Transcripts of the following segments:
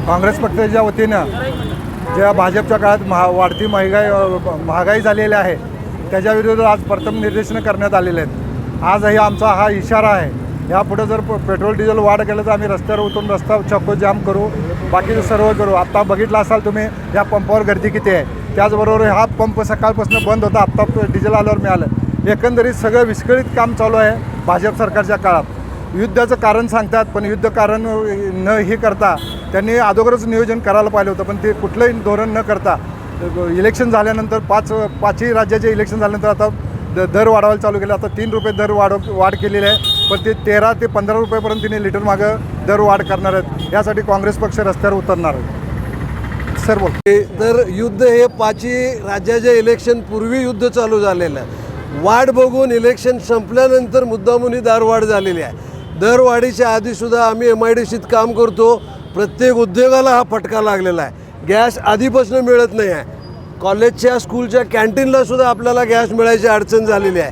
काँग्रेस पक्षाच्या वतीनं ज्या भाजपच्या काळात वाढती महागाई झालेली आहे त्याच्या विरोधात आज प्रथम निर्देशनं करण्यात आलेले आहेत। आजही आमचा हा इशारा आहे, यापुढे जर पेट्रोल डिझेल वाढ केलं तर आम्ही रस्त्यावर उतरून रस्ता चक्को जाम करू, बाकीचं सर्व करू। आत्ता बघितलं असाल तुम्ही या पंपावर गर्दी किती आहे, त्याचबरोबर हा पंप सकाळपासून बंद होता, आत्ता डिझेल आल्यावर मिळालं। एकंदरीत सगळं विस्कळीत काम चालू आहे भाजप सरकारच्या काळात। युद्धाचं कारण सांगतात, पण युद्ध कारण न हे करता त्यांनी अगोदरच नियोजन करायला पाहिलं होतं, पण ते कुठलंही धोरण न करता इलेक्शन झाल्यानंतर पाचही राज्याचे इलेक्शन झाल्यानंतर आता दर वाढवायला चालू केलं। आता 3 रुपये दर वाढ केलेली आहे, पण ते 13 ते 15 रुपयेपर्यंत तिने लिटर मागं दर वाढ करणार आहेत। यासाठी काँग्रेस पक्ष रस्त्यावर उतरणार आहे। सर बोल। तर युद्ध हे 5ही राज्याच्या इलेक्शन पूर्वी युद्ध चालू झालेलं आहे। वाढ बघून इलेक्शन संपल्यानंतर मुद्दामून ही दरवाढ झालेली आहे। दरवाढीच्या आधीसुद्धा आम्ही MIDCत काम करतो, प्रत्येक उद्योगाला हा फटका लागलेला आहे। गॅस आधीपासून मिळत नाही आहे, कॉलेजच्या स्कूलच्या कॅन्टीनला सुद्धा आपल्याला गॅस मिळायची अडचण झालेली आहे।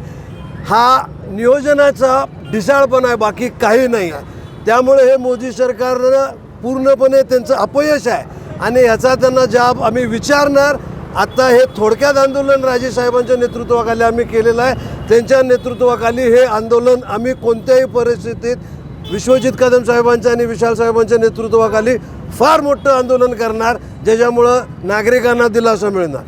हा नियोजनाचा ढिसाळपणा आहे, बाकी काही नाही आहे। त्यामुळे हे मोदी सरकारनं पूर्णपणे त्यांचं अपयश आहे आणि ह्याचा त्यांना जाब आम्ही विचारणार। आता हे थोडक्यात आंदोलन राजेसाहेबांच्या नेतृत्वाखाली आम्ही केलेलं आहे। त्यांच्या नेतृत्वाखाली हे आंदोलन आम्ही कोणत्याही परिस्थितीत विश्वजित कदम साहेबांच्या आणि विशाल साहेबांच्या नेतृत्वाखाली फार मोठं आंदोलन करणार, ज्याच्यामुळं नागरिकांना दिलासा मिळणार।